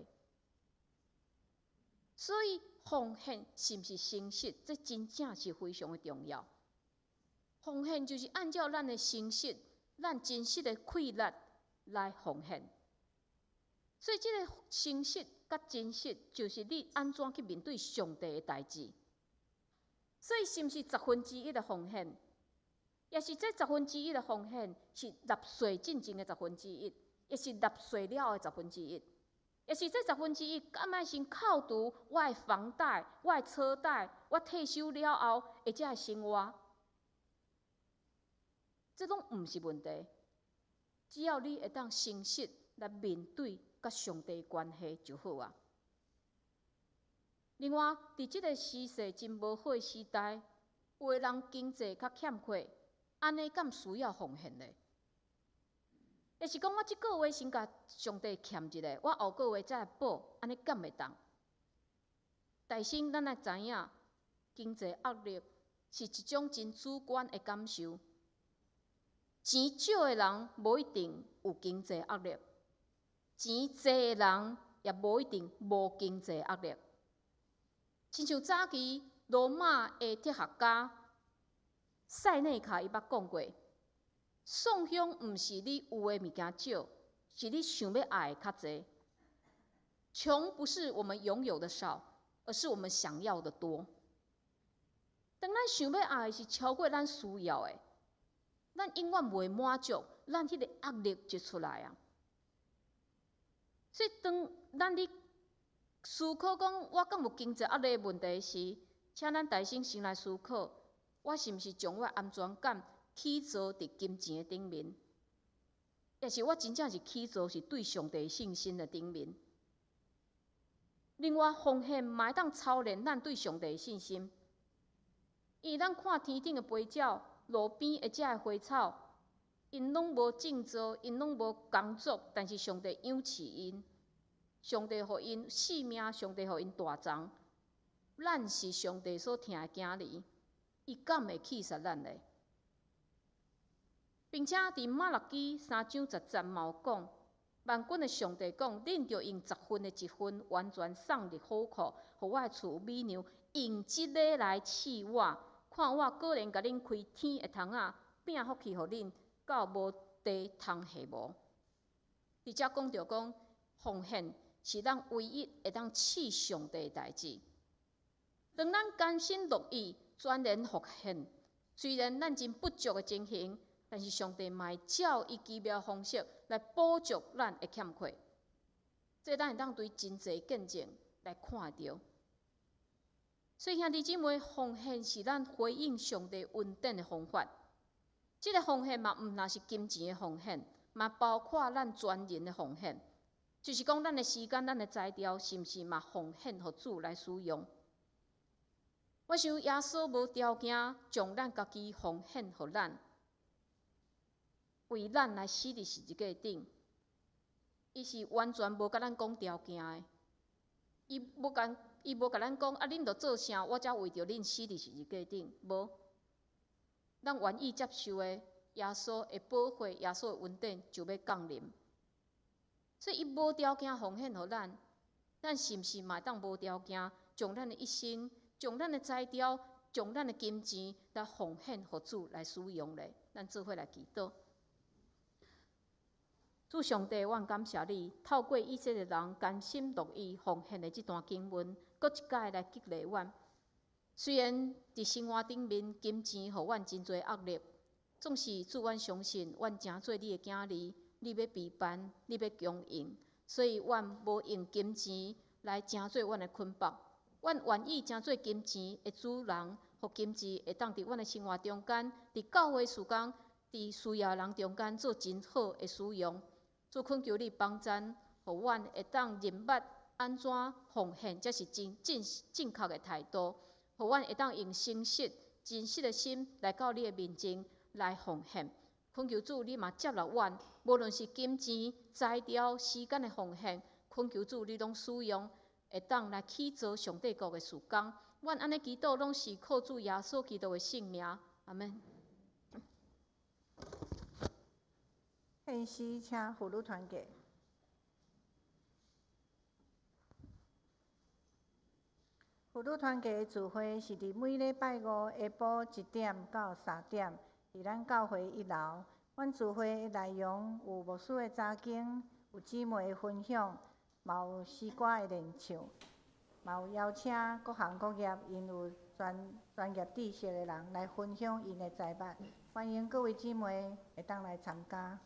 所以奉献是毋是诚实，这真正是非常的重要。奉献就是按照咱的诚实、咱真实的气力来奉献。所以，这个诚实甲真实，就是你安怎去面对上帝的代志。所以，是毋是1/10的奉献？也是这1/10的奉献是纳税进前的1/10，也是纳税了的1/10，也是这1/10敢若先扣除我的房贷、我的车贷、我退休了后或者的生活，这拢毋是问题。只要你会当诚实来面对甲上帝的关系就好啊。另外，伫即个时势真无好的时代，有的人经济较欠缺。安尼敢需要奉献呢？也是讲我即个月先甲上帝欠一个，我后个月再来补，安尼敢会当？但是咱要知影，经济压力是一种真主观的感受。钱少的人无一定有经济压力，钱多的人也无一定无经济压力。亲像早期罗马的哲学家塞内卡伊捌讲过，送享毋是你有的物件少，是你想要爱的较侪。穷不是我们拥有的少，而是我们想要的多。当咱想要爱的是超过咱需要的，咱永远袂满足，咱迄个压力就出来啊。所以当咱咧思考讲我敢有经济压力的问题时，请咱大心先来思考。我是毋是将我安全感起造伫金钱的顶面，也是我真正是起造是对上帝信心的顶面。另外，奉献嘛会当操练咱对上帝的信心。因为咱看天顶的飞鸟、路边会食的花草，因拢无种作，因拢无工作，但是上帝养饲因，上帝互因性命，上帝互因大长。咱是上帝所疼的囝儿，伊敢会气杀咱嘞？并且伫马勒基3章10节嘛有讲，万军的上帝讲，恁着用10分的1分，完全送入虎库，互我的厝美牛，用即个来试我，看我果然甲恁开天的窗仔，变福气互恁，到无地通下无。伫遮讲着讲，奉献是咱唯一会当试上帝的代志。当咱甘心乐意全然奉献，虽然咱真不足的情形，但是上帝嘛会照伊奇妙方式来补足咱的欠缺。这咱会当对真侪见证来看到。所以兄弟姊妹，奉献是咱回应上帝恩典的方法。这个奉献嘛，毋那是金钱的奉献，嘛包括咱全人的奉献，就是讲咱的时间、咱的才调，是毋是嘛奉献互主来使用？我想耶稣无条件将咱家己奉献互咱，为咱来死伫十字架顶。伊是完全无甲咱讲条件的，伊无甲咱讲啊，恁着做啥，我才为着恁死伫十字架顶。无，咱愿意接受的，耶稣会保护，耶稣的恩典就要降临。所以伊无条件奉献互咱，咱是毋是嘛当无条件将咱的一生？将咱的才调，将咱的金钱来奉献互主来使用咧，咱做伙来祈祷。主上帝，我感谢你，透过以色列人甘心乐意奉献的这段经文，搁一解来激励阮。虽然伫生活顶面金钱互阮真侪压力，总是主，阮相信阮诚做你的囝儿，你要陪伴，你要供应，所以阮无用金钱来诚做阮的捆绑。阮愿意诚做金钱的主人，互金钱会当伫阮的生活中间，伫教会事工，伫需要人中间做真好的使用。主恳求你帮助，互阮会当认捌安怎奉献，才是正确的态度。互阮会当用诚实、真实的心来到你的面前来奉献。恳求主，你嘛接纳阮，无论是金钱、才调、时间的奉献，恳求主你拢使用。会当来起做上帝国的事工，阮安尼祈祷拢是靠主耶稣基督的圣名，阿门。献诗请妇女团结。妇女团结的聚会是伫每礼拜五下晡1点到3点，伫咱教会1楼。阮聚会的内容有牧师的查经，有姊妹的分享。嘛有诗歌的练唱，嘛有邀请各行各业因有专业知识的人来分享因的财物，欢迎各位姊妹会当来参加。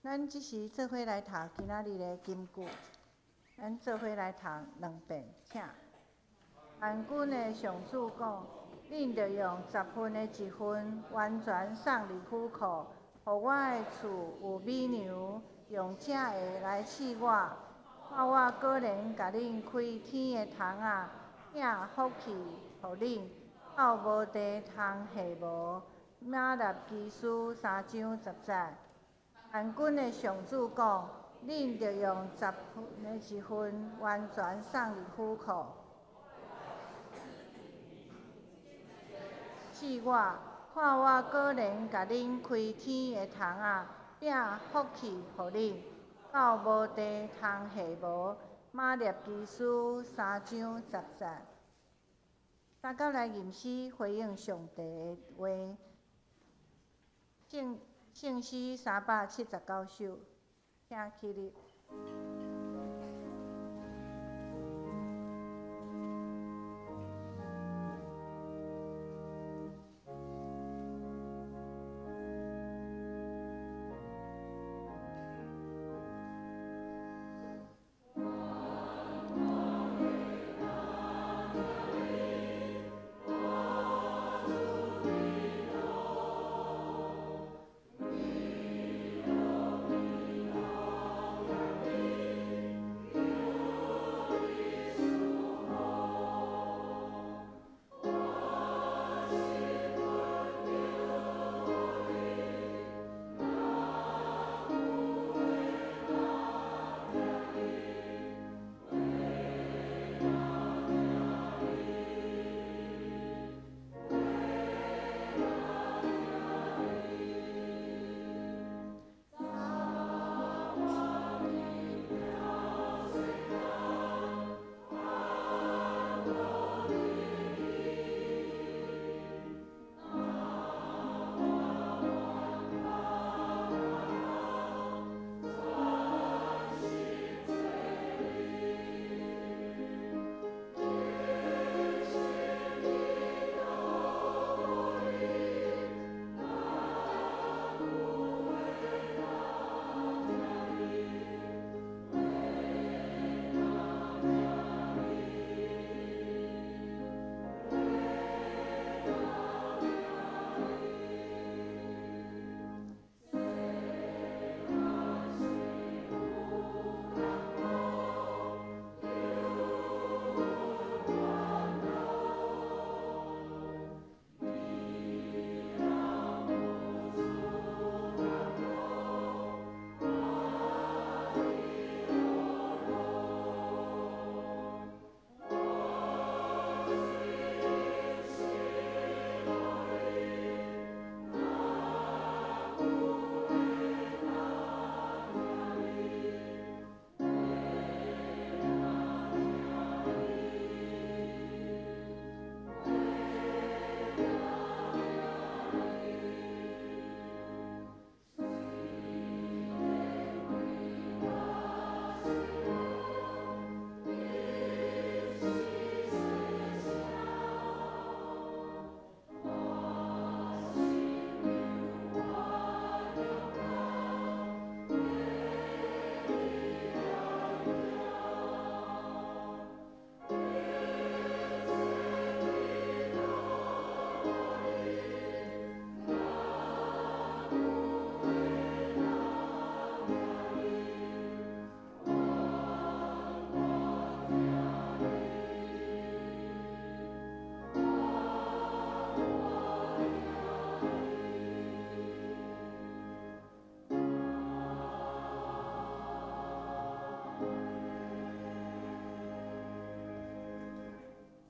咱即时做伙来读今仔日的金句，咱做伙来读2遍，请。韩军的上主讲：恁着用10分的1分完全送入虎口，互我的厝有美牛，用正的来饲我，看我果然甲恁开天的窗仔，领福气互恁，到无地通下无。马纳基书3章10节。韩军的上主讲：恁着用10分的1分完全送入虎口，饲我，看我果然甲恁开天的窗仔，领福气互恁，到无地通下无。马纳基书3章10节。三角来吟诗回应上帝的话，圣诗379首，请起立。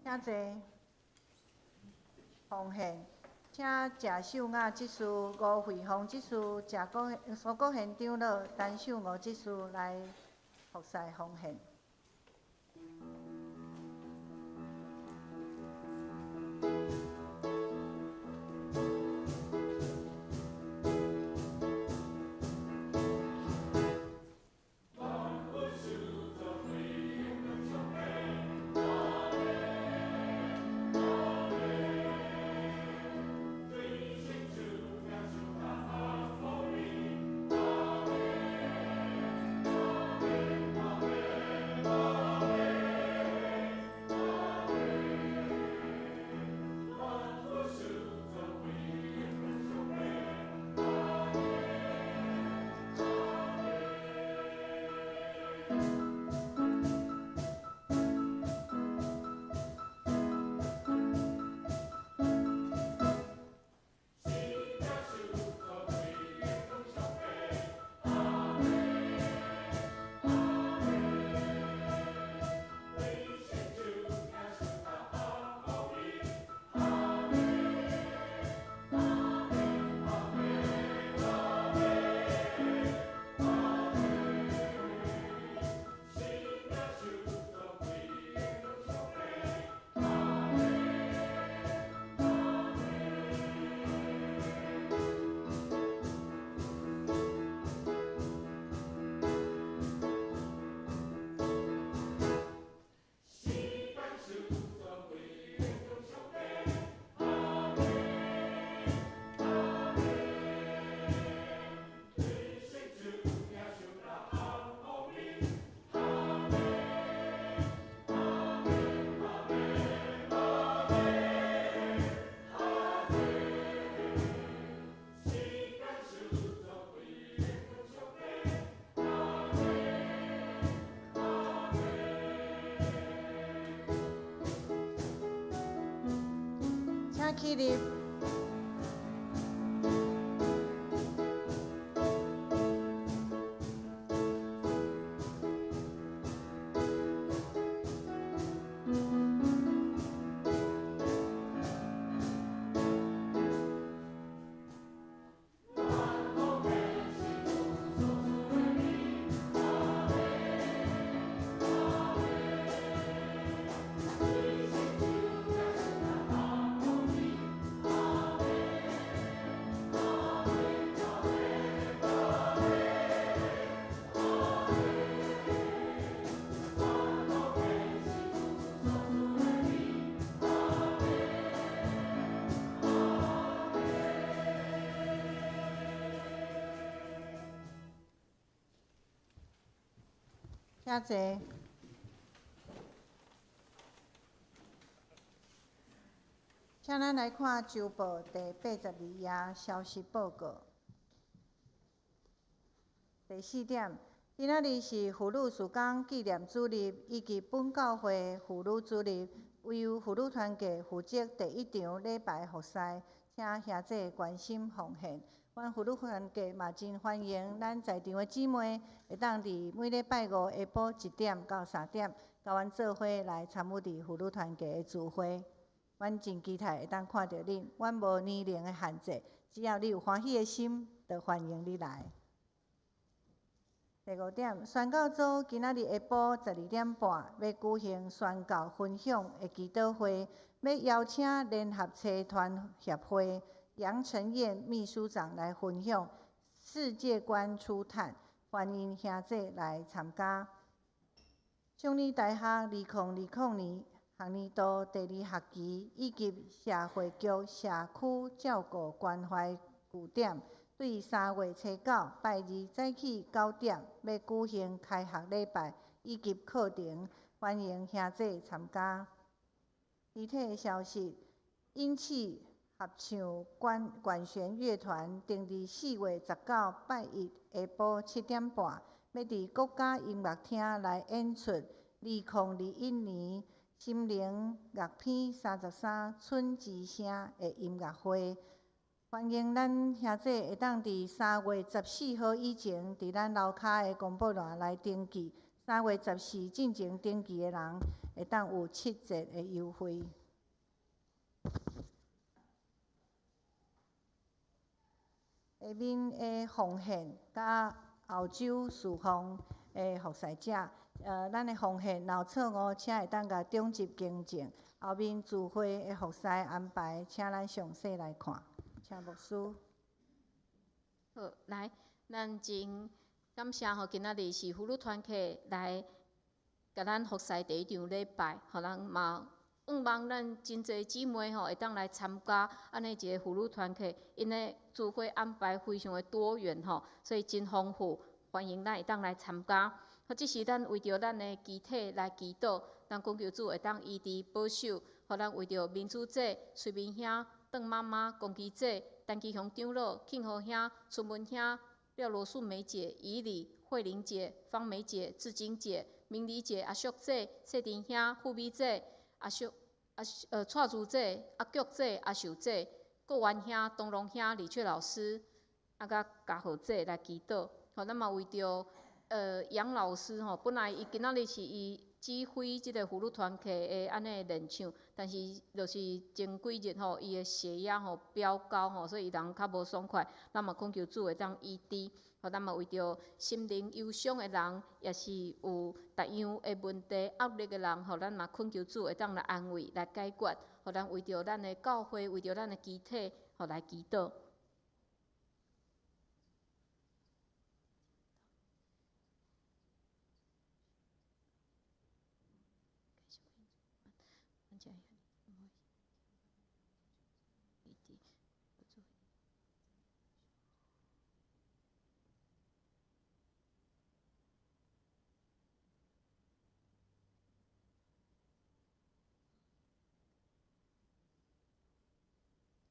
请坐，奉献，请谢秀雅执事、吴慧芳执事、苏国贤长老、陈秀娥执事来服侍奉献。起立。请坐。请咱来看《周报》第82页消息报告。第4点，今仔日是妇女事工纪念主日，以及本教会妇女主日，由妇女团契负责第1场礼拜服侍，请兄姐关心奉献。阮妇女团契嘛真欢迎咱在场的姊妹，会当伫每礼拜5下晡1点到3点，甲阮做伙来参与伫妇女团契的聚会。阮真期待会当看到恁，阮无年龄的限制，只要你有欢喜的心，就欢迎你来。第5点，宣教组今仔日下晡12点半要举行宣教分享的祈祷会，要邀请联合社团协会杨承彦秘书长来分享世界观初探，欢迎兄姐来参加。中理大学2020年学年度第2学期以及社会局社区照顾关怀据点，对3月初9拜二早起9点要举行开学礼拜以及课程，欢迎兄姐参加。具体的消息，因气合唱管弦乐团定伫4月19拜一下晡7点半，要伫国家音乐厅来演出2021年心灵乐篇33春之声的音乐会。欢迎咱兄姐会当伫3月14号以前，伫咱楼骹的公布栏来登记。3月14进前登记的人，会当有7折的优惠。下面的奉献甲后洲侍奉的服侍者，咱的奉献若有错误，请会当甲中级更正。后面聚会的服侍安排，请咱详细来看。请牧师。好，来，咱真感谢吼，今仔日是妇女团契来甲咱服侍第1场礼拜，互咱嘛盼望咱真侪姊妹吼会当来参加安尼一个妇女团契，因的聚会安排非常的多元吼，所以真丰富，欢迎咱会当来参加。好，这是咱为着咱的集体来祈祷，咱讲求主会当医治保守，互咱为着民主姐、随便兄、邓妈妈、公基姐、陈其雄长老、庆和兄、春文兄、廖罗素梅姐、怡礼、慧玲姐、方梅姐、志金姐、明理姐、阿淑姐、谢丁兄、富美姐、蔡珠姐、阿菊姐、阿秀姐、郭元兄、东龙兄、李雀老师，甲嘉豪姐来祈祷。吼，咱嘛为着杨老师吼，本来伊今仔日是伊指挥即个妇女团契的安尼练唱，但是就是前几日吼，伊的血压吼飙高吼，所以人较无爽快。咱嘛恳求主会当医治。吼，咱嘛为着心灵忧伤的人，也是有逐样的问题压力的人，吼，咱嘛恳求主会当来安慰、来解决。吼，咱为着咱的教会，为着咱的集体，吼来祈祷。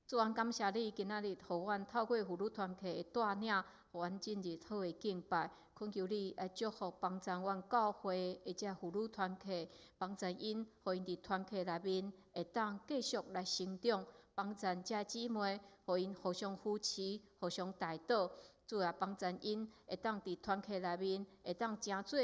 主啊，感谢你今仔日，互阮透过妇女团契的带领，互阮进入好的敬拜。恳求你来祝福帮助阮教会的这妇女团契，帮助因，互因伫团契内面会当继续来成长，帮赞遮姊妹，互因互相扶持，互相带导。主也帮赞因会当伫团契内面，会当诚做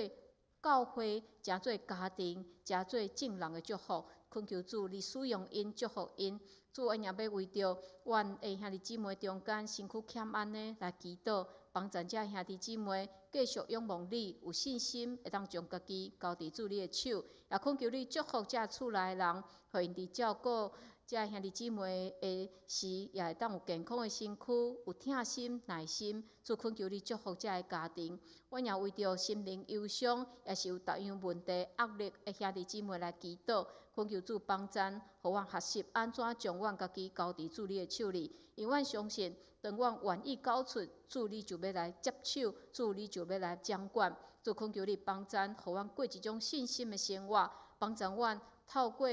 教会，诚做家庭，诚做众人的祝福。恳求主你使用因，祝福因。主，阮也要为着阮的兄弟姊妹中间身躯欠安的来祈祷，帮助遮兄弟姊妹继续仰望你，有信心会当将家己交伫主你的手，也恳求你祝福遮厝内的人，互因伫照顾遮兄弟姊妹的时，也会当有健康的身躯，有疼心耐心。主，恳求你祝福遮个家庭。阮也为着心灵忧伤，也是有各样问题压力的兄弟姊妹来祈祷。恳求主帮赞，互阮学习安怎将阮家己交伫主你的手里。因阮相信，当阮愿意交出，主你就要来接手，主你就要来掌管。主，恳求你帮赞，互阮过一种信心的生活，帮助阮透过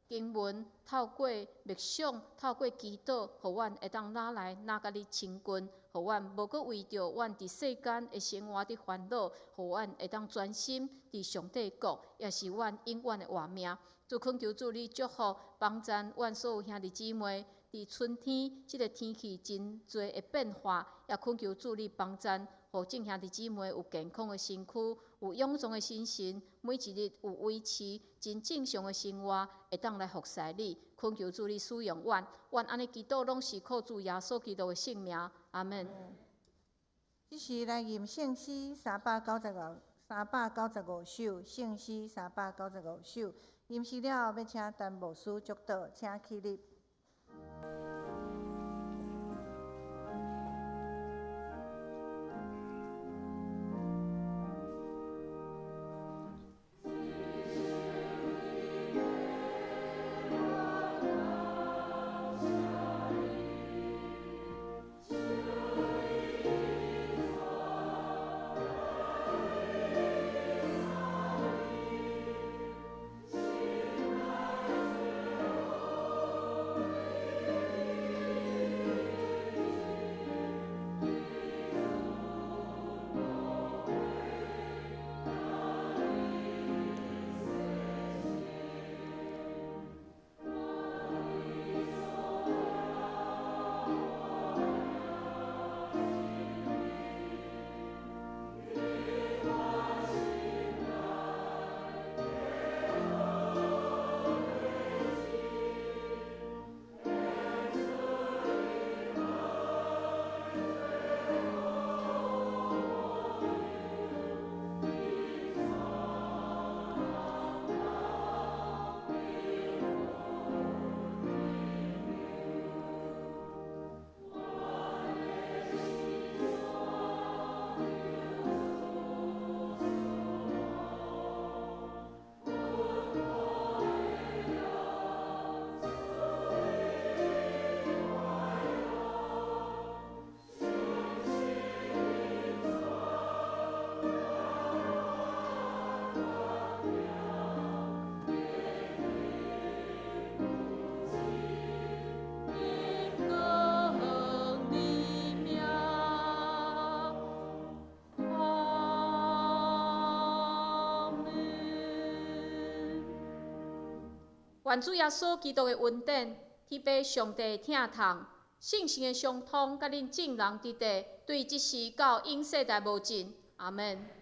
经文，透过默想，透过祈祷，互阮会当哪来哪甲你亲近，互阮无阁为着阮伫世间的生活伫烦恼，互阮会当专心伫上帝国，也是阮永远的活命。主，恳求主你祝福帮赞阮所有兄弟姊妹。伫春天，即个天气真侪的变化，也恳求主你帮赞，互众兄弟姊妹有健康的身躯，有勇壮的心神，每一日有维持真正常的生活，会当来服侍你。恳求主你使用阮，阮安尼祈祷拢是靠主耶稣基督的圣名，阿门。即时来吟圣诗395首，圣诗395首。吟诗了后，要请陈牧师祝祷，请起立。愿主耶稣基督的恩典、天父上帝的疼痛、圣神的相通，甲恁众人伫地，对即时到永世代无尽。阿门。